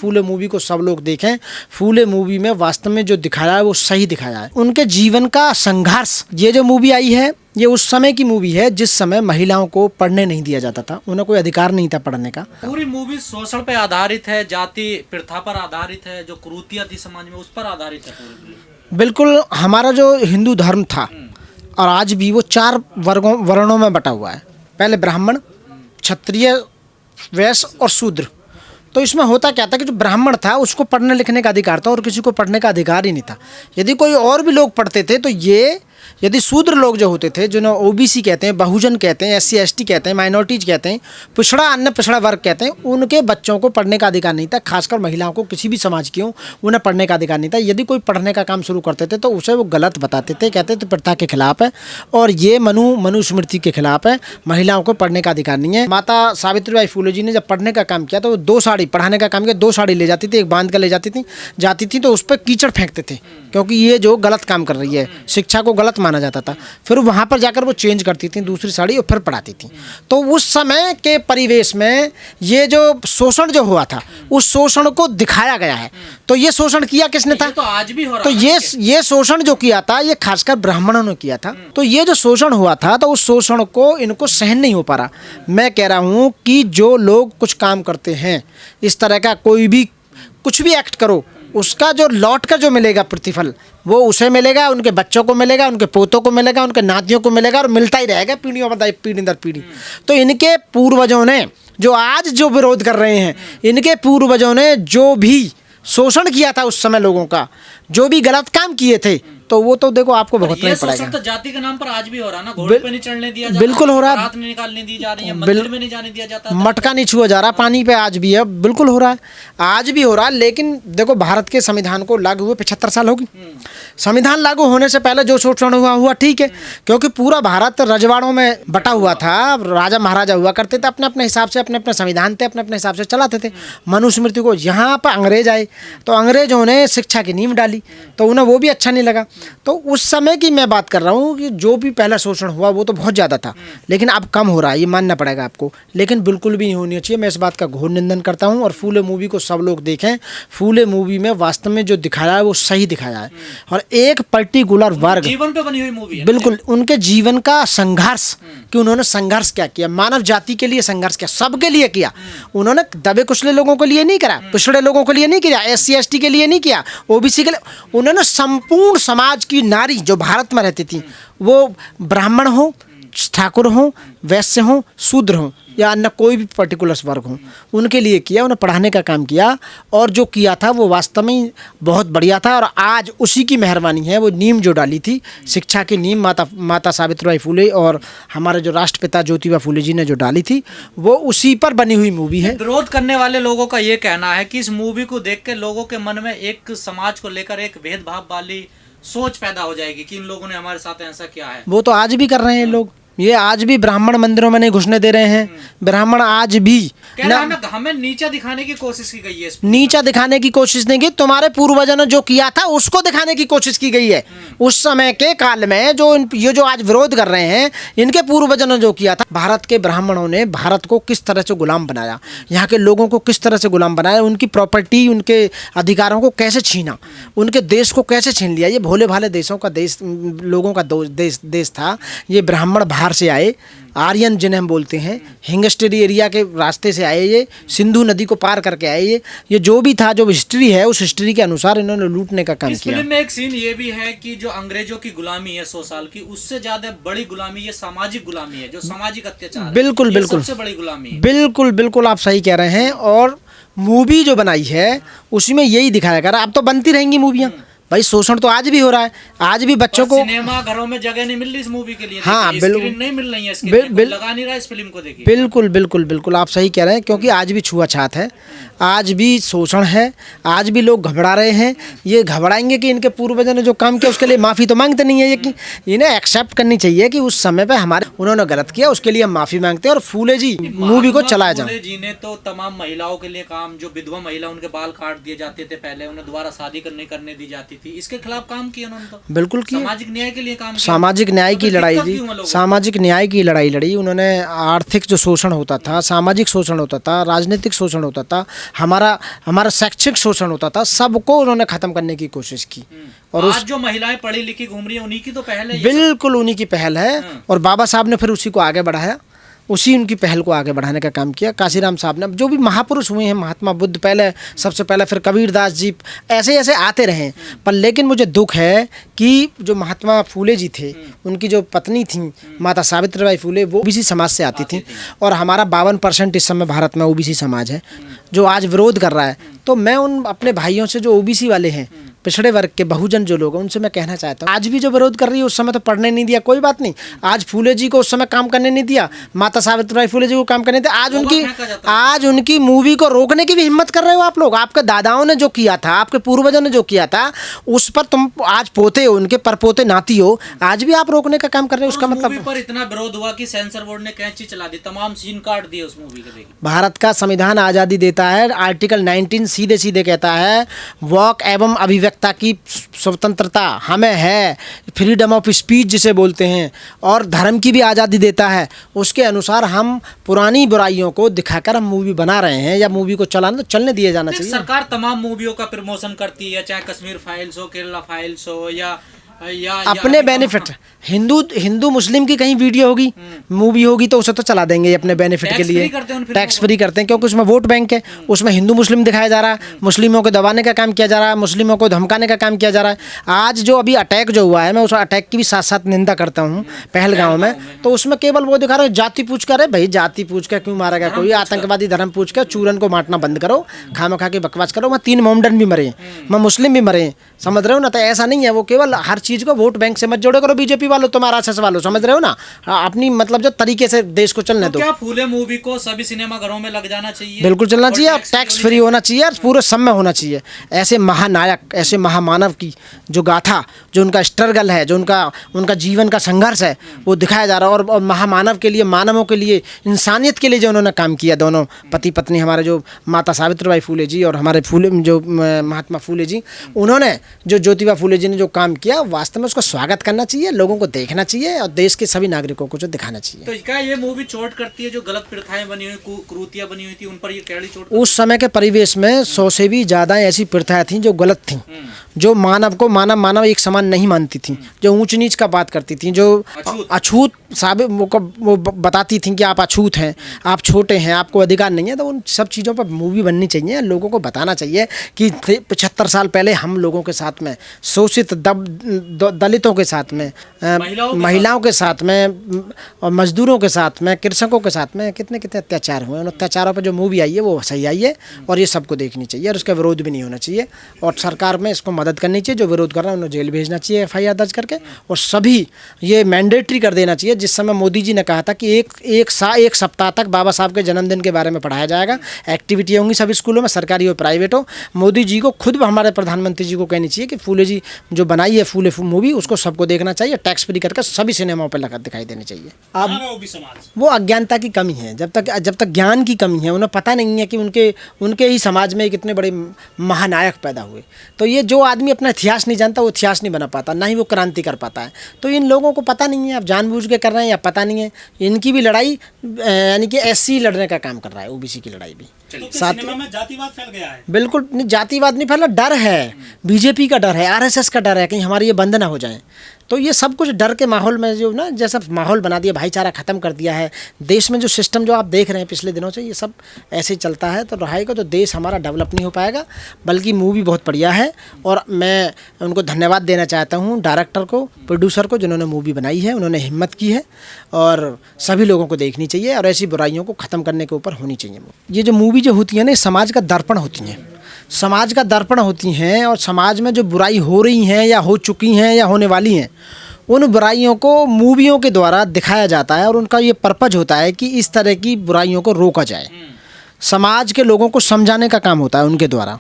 फूले movie को सब लोग देखें। फूले मूवी में वास्तव में जो दिखाया है वो सही दिखाया है, उनके जीवन का संघर्ष। ये जो मूवी आई है ये उस समय की मूवी है जिस समय महिलाओं को पढ़ने नहीं दिया जाता था, उन्हें कोई अधिकार नहीं था पढ़ने का। पूरी मूवी शोषण पे आधारित है, जाति प्रथा पर आधारित है, जो कुरीतियां थी समाज में उस पर आधारित है पूरी। बिल्कुल, हमारा जो हिंदू धर्म था और आज भी वो 4 वर्णों में बटा हुआ है। पहले ब्राह्मण, क्षत्रिय, वैश्य और शूद्र। तो इसमें होता क्या था कि जो ब्राह्मण था उसको पढ़ने लिखने का अधिकार था और किसी को पढ़ने का अधिकार ही नहीं था। यदि कोई और भी लोग पढ़ते थे तो ये, यदि शूद्र लोग जो होते थे, जिन्हें ओबीसी कहते हैं, बहुजन कहते हैं, एससी एसटी कहते हैं, माइनॉरिटीज कहते हैं, पिछड़ा अन्य पिछड़ा वर्ग कहते हैं, उनके बच्चों को पढ़ने का अधिकार नहीं था। खासकर महिलाओं को, किसी भी समाज की हो, उन्हें पढ़ने का अधिकार नहीं था। यदि कोई पढ़ने का काम शुरू करते थे तो उसे वो गलत बताते थे, कहते थे प्रथा के खिलाफ है और ये मनुस्मृति के खिलाफ है, महिलाओं को पढ़ने का अधिकार नहीं है। माता सावित्रीबाई फूले जी ने जब पढ़ने का काम किया तो वो 2 साड़ी पढ़ाने का काम किया, 2 साड़ी ले जाती थी, एक बांध कर ले जाती थी तो उस पर कीचड़ फेंकते थे क्योंकि ये जो गलत काम कर रही है, शिक्षा को गलत माना जाता था। फिर वहाँ पर जाकर वो चेंज करती थी दूसरी साड़ी और फिर पढ़ाती थी। तो उस समय के परिवेश में ये जो शोषण जो हुआ था उस शोषण को दिखाया गया है। तो ये शोषण किया किसने था? तो आज भी हो रहा तो ये शोषण जो किया था ये खासकर ब्राह्मणों ने किया था। तो ये जो शोषण हुआ था तो उस शोषण को इनको सहन नहीं हो पा रहा। मैं कह रहा हूँ कि जो लोग कुछ काम करते हैं, इस तरह का कोई भी कुछ भी एक्ट करो, उसका जो लौट कर जो मिलेगा प्रतिफल वो उसे मिलेगा, उनके बच्चों को मिलेगा, उनके पोतों को मिलेगा, उनके नातियों को मिलेगा और मिलता ही रहेगा पीढ़ियों पर पीढ़ी दर पीढ़ी। तो इनके पूर्वजों ने जो आज जो विरोध कर रहे हैं, इनके पूर्वजों ने जो भी शोषण किया था उस समय लोगों का, जो भी गलत काम किए थे, तो वो तो देखो आपको भुगतना ही पड़ेगा। तो जाति के नाम पर आज भी हो रहा है ना, घोड़े पे नहीं चढ़ने दिया जाता, बिल्कुल हो रहा है, रात नहीं निकालने दी जा रही है, मंदिर में नहीं जाने दिया जाता, मटका नहीं छुआ जा रहा, पानी पे आज भी है, बिल्कुल हो रहा है, आज भी हो रहा है। लेकिन देखो भारत के संविधान को लागू हुए 75 साल होगी। संविधान लागू होने से पहले जो शोषण हुआ ठीक है, क्योंकि पूरा भारत रजवाड़ों में बटा हुआ था, राजा महाराजा हुआ करते थे, अपने अपने हिसाब से अपने अपने संविधान थे, अपने अपने हिसाब से चलाते थे मनुस्मृति को। यहाँ पर अंग्रेज आए तो अंग्रेजों ने शिक्षा की नींव डाली तो उन्हें वो भी अच्छा नहीं लगा। तो उस समय की मैं बात कर रहा हूँ कि जो भी पहला शोषण हुआ वो तो बहुत ज़्यादा था, लेकिन अब कम हो रहा है, ये मानना पड़ेगा आपको, लेकिन बिल्कुल भी नहीं होनी चाहिए। मैं इस बात का घोर निंदन करता हूँ और फूले मूवी को सब लोग देखें। फूले मूवी में वास्तव में जो दिखाया है वो सही दिखाया है और एक पर्टिकुलर वर्ग, जीवन पे बनी हुई मूवी है, बिल्कुल उनके जीवन का संघर्ष कि उन्होंने संघर्ष क्या किया, मानव जाति के लिए संघर्ष किया, सबके लिए किया। उन्होंने दबे कुचले लोगों के लिए नहीं करा, पिछड़े लोगों के लिए नहीं किया, एससी एसटी के लिए नहीं किया, ओबीसी के लिए, उन्होंने संपूर्ण समाज की नारी जो भारत में रहती थी, वो ब्राह्मण हो, ठाकुर हो, वैश्य हो, शूद्र हो या अन्य कोई भी पर्टिकुलर वर्ग हो, उनके लिए किया, उन्हें पढ़ाने का काम किया और जो किया था वो वास्तव में बहुत बढ़िया था। और आज उसी की मेहरबानी है, वो नींव जो डाली थी शिक्षा की नींव माता सावित्रीबाई फूले और हमारे जो राष्ट्रपिता ज्योतिबा फूले जी ने जो डाली थी, वो उसी पर बनी हुई मूवी है। विरोध करने वाले लोगों का ये कहना है कि इस मूवी को देख के लोगों के मन में एक समाज को लेकर एक भेदभाव वाली सोच पैदा हो जाएगी कि इन लोगों ने हमारे साथ ऐसा किया है। वो तो आज भी कर रहे हैं लोग, ये आज भी ब्राह्मण मंदिरों में नहीं घुसने दे रहे हैं। ब्राह्मण आज भी हमें नीचा दिखाने की कोशिश की गई है, नीचा दिखाने की कोशिश नहीं की, तुम्हारे पूर्वजों ने जो किया था उसको दिखाने की कोशिश की गई है। उस समय के काल में जो ये जो आज विरोध कर रहे हैं, इनके पूर्वजों ने जो किया था, भारत के ब्राह्मणों ने भारत को किस तरह से गुलाम बनाया, यहाँ के लोगों को किस तरह से गुलाम बनाया, उनकी प्रॉपर्टी, उनके अधिकारों को कैसे छीना, उनके देश को कैसे छीन लिया। ये भोले भाले देशों का देश, लोगों का देश था। ये ब्राह्मण बाहर से आए, आर्यन जिन्हें हम बोलते हैं, हिंगस्टरी एरिया के रास्ते से आए, ये सिंधु नदी को पार करके आए। ये जो भी था, जो हिस्ट्री है, उस हिस्ट्री के अनुसार इन्होंने लूटने का काम किया। फिल्म में एक सीन ये भी है कि जो अंग्रेजों की गुलामी है 100 साल की, उससे ज्यादा बड़ी गुलामी ये सामाजिक गुलामी है, जो सामाजिक अत्याचार, बिल्कुल बिल्कुल सबसे बड़ी गुलामी है। बिल्कुल बिल्कुल आप सही कह रहे हैं। और मूवी जो बनाई है उसमें यही दिखाया गया। अब तो बनती रहेंगी मूवियाँ भाई, शोषण तो आज भी हो रहा है, आज भी बच्चों को सिनेमा घरों में जगह नहीं मिल रही इस मूवी के लिए। हाँ बिल्कुल नहीं मिल रही है, स्क्रीन लगा नहीं रहा इस फिल्म को। देखिए बिल्कुल बिल्कुल बिल्कुल आप सही कह रहे हैं, क्योंकि आज भी छुआछात है, आज भी शोषण है, आज भी लोग घबरा रहे हैं। ये घबराएंगे कि इनके पूर्वजों ने जो काम किया उसके लिए माफ़ी तो मांगते नहीं है। ये कि इन्हें एक्सेप्ट करनी चाहिए कि उस समय पे उन्होंने गलत किया, उसके लिए हम माफ़ी मांगते हैं और फूले जी मूवी को चलाया जाए। फूले जी ने तो तमाम महिलाओं के लिए काम, जो विधवा महिला उनके बाल काट दिए जाते थे पहले, उन्हें दोबारा शादी करने दी जाती थी, इसके खिलाफ काम किया उन्होंने, तो बिल्कुल किया, सामाजिक न्याय के लिए काम किया। सामाजिक न्याय की तो लड़ाई दिक्कत दी, क्यों है लोगों को? सामाजिक न्याय की लड़ाई लड़ी उन्होंने। आर्थिक जो शोषण होता था, सामाजिक शोषण होता था, राजनीतिक शोषण होता था, हमारा हमारा शैक्षिक शोषण होता था, सबको उन्होंने ख़त्म करने की कोशिश की। और आज जो महिलाएं पढ़ी लिखी घूम रही है उन्हीं की तो पहल है ये सब। बिल्कुल उन्हीं की पहल है, और बाबा साहब ने फिर उसी को आगे बढ़ाया, उसी उनकी पहल को आगे बढ़ाने का काम किया। काशीराम साहब ने, जो भी महापुरुष हुए हैं, महात्मा बुद्ध पहले, सबसे पहले, फिर कबीरदास जी, ऐसे ऐसे आते रहे। पर लेकिन मुझे दुख है कि जो महात्मा फूले जी थे, उनकी जो पत्नी थी माता सावित्रीबाई फूले, वो ओबीसी समाज से आती थी, और हमारा 52% इस समय भारत में ओबीसी समाज है जो आज विरोध कर रहा है। तो मैं उन अपने भाइयों से जो ओबीसी वाले हैं, पिछड़े वर्ग के बहुजन जो लोग हैं, उनसे मैं कहना चाहता हूँ, आज भी जो विरोध कर रही है, उस समय तो पढ़ने नहीं दिया, कोई बात नहीं। आज फूले जी को उस समय काम करने नहीं दिया, माता सावित्रीबाई फूले जी को काम करने दिया, आज उनकी मूवी को रोकने की भी हिम्मत कर रहे हो आप लोग। आपके दादाओं ने जो किया था, आपके पूर्वजों ने जो किया था, उस पर तुम आज पोते हो, उनके परपोते नाती हो, आज भी आप रोकने का काम कर रहे हो। उसका मतलब पर इतना विरोध हुआ कि सेंसर बोर्ड ने कैंची चला दी, तमाम सीन काट दिए उस मूवी के। देखिए, भारत का संविधान आज़ादी देता है, आर्टिकल 19 सीधे सीधे कहता है वाक एवं अभिव्यक्ता की स्वतंत्रता हमें है, फ्रीडम ऑफ स्पीच जिसे बोलते हैं, और धर्म की भी आज़ादी देता है। उसके अनुसार हम पुरानी बुराइयों को दिखाकर हम मूवी बना रहे हैं, या मूवी को चलाना तो चलने दिया जाना चाहिए। सरकार तमाम मूवियों का प्रमोशन करती है, चाहे कश्मीर फाइल्स हो, केरला फाइल्स हो, या अपने बेनिफिट। हिंदू मुस्लिम की कहीं वीडियो होगी, मूवी होगी, तो उसे तो चला देंगे अपने बेनिफिट के लिए, टैक्स फ्री करते हैं, क्योंकि उसमें वोट बैंक है, उसमें हिंदू मुस्लिम दिखाया जा रहा है, मुस्लिमों को दबाने का काम किया जा रहा है, मुस्लिमों को धमकाने का काम किया जा रहा है। आज जो अभी अटैक जो हुआ है, मैं उस अटैक की भी साथ साथ निंदा करता हूँ, पहलगांव में, तो उसमें केवल वो दिखा रहे हो जाति पूछ कर, भाई जाति पूछ कर क्यों मारा गया कोई? आतंकवादी धर्म पूछ कर चूरन को मारना बंद करो, खामखा के बकवास करो। वहाँ 3 मोमडन भी मरे, वहाँ मुस्लिम भी मरे, समझ रहे हो ना? तो ऐसा नहीं है, वो केवल हर चीज़ को वोट बैंक से मत जोड़े करो। बीजेपी वालों, तुम्हारा आरएसएस वालों, समझ रहे हो ना? अपनी मतलब जो तरीके से देश को चलने दो। क्या फूले मूवी को सभी सिनेमा घरों में लग जाना चाहिए? बिल्कुल चलना चाहिए, टैक्स फ्री होना चाहिए, पूरे सब में होना चाहिए। ऐसे महानायक, ऐसे महामानव की जो गाथा, जो उनका स्ट्रगल है, जो उनका जीवन का संघर्ष है, वो दिखाया जा रहा है। और महामानव के लिए, मानवों के लिए, इंसानियत के लिए जो उन्होंने काम किया, दोनों पति पत्नी, हमारे जो माता सावित्रीबाई फूले जी और हमारे फूले जो महात्मा फूले जी, उन्होंने जो ज्योतिबा फूले जी ने जो काम किया, वास्तव में उसका स्वागत करना चाहिए, लोगों को देखना चाहिए, और देश के सभी नागरिकों को जो दिखाना चाहिए। तो क्या ये मूवी चोट करती है? जो गलत प्रथाएं बनी हुई, कुरीतियां बनी हुई थी, उन पर ये कैडी चोट? उस समय के परिवेश में 100 से भी ज़्यादा ऐसी प्रथाएं थीं जो गलत थीं, जो मानव को मानव एक समान नहीं मानती थीं, जो ऊंच नीच का बात करती थीं, जो अछूत साबित वो बताती थीं कि आप अछूत हैं, आप छोटे हैं, आपको अधिकार नहीं है। तो उन सब चीज़ों पर मूवी बननी चाहिए, लोगों को बताना चाहिए कि 75 साल पहले हम लोगों के साथ में, शोषित दलितों के साथ में, महिलाओं के साथ में, और मजदूरों के साथ में, कृषकों के साथ में कितने कितने अत्याचार हुए। उन अत्याचारों पर जो मूवी आई है वो सही आई है, और ये सबको देखनी चाहिए, और उसका विरोध भी नहीं होना चाहिए, और सरकार में इसको मदद करनी चाहिए। जो विरोध कर रहा है उन्हें जेल भेजना चाहिए FIR दर्ज करके, और सभी ये मैंडेटरी कर देना चाहिए। जिस समय मोदी जी ने कहा था कि एक सप्ताह तक बाबा साहब के जन्मदिन के बारे में पढ़ाया जाएगा, एक्टिविटी होंगी सभी स्कूलों में, सरकारी हो प्राइवेट हो, मोदी जी को खुद हमारे प्रधानमंत्री जी को कहनी चाहिए कि फूले जी जो बनाई है फूले मूवी, उसको सबको देखना चाहिए, टैक्स फ्री करके सभी सिनेमाओं पर लगा दिखाई देनी चाहिए। अब वो अज्ञानता की कमी है, जब तक ज्ञान की कमी है, उन्हें पता नहीं है कि उनके ही समाज में कितने बड़े महानायक पैदा हुए। तो ये जो आदमी अपना इतिहास नहीं जानता, वो इतिहास नहीं बना पाता, ना ही वो क्रांति कर पाता है। तो इन लोगों को पता नहीं है, अब जानबूझ के कर रहे हैं या पता नहीं है। इनकी भी लड़ाई यानी कि SC लड़ने का काम कर रहा है, OBC की लड़ाई भी। साथ में जातिवाद फैल गया है। बिल्कुल नहीं, जातिवाद नहीं फैला, डर है, बीजेपी का डर है, RSS का डर है, कहीं हमारे ये बंद ना हो जाए। तो ये सब कुछ डर के माहौल में जो ना, जैसा माहौल बना दिया, भाईचारा ख़त्म कर दिया है देश में। जो सिस्टम जो आप देख रहे हैं पिछले दिनों से, ये सब ऐसे चलता है तो रहेगा तो देश हमारा डेवलप नहीं हो पाएगा। बल्कि मूवी बहुत बढ़िया है, और मैं उनको धन्यवाद देना चाहता हूँ, डायरेक्टर को, प्रोड्यूसर को, जिन्होंने मूवी बनाई है। उन्होंने हिम्मत की है, और सभी लोगों को देखनी चाहिए, और ऐसी बुराइयों को ख़त्म करने के ऊपर होनी चाहिए। ये जो मूवी जो होती है ना, समाज का दर्पण होती हैं, समाज का दर्पण होती हैं, और समाज में जो बुराई हो रही हैं या हो चुकी हैं या होने वाली हैं, उन बुराइयों को मूवियों के द्वारा दिखाया जाता है, और उनका ये पर्पज होता है कि इस तरह की बुराइयों को रोका जाए। समाज के लोगों को समझाने का काम होता है उनके द्वारा।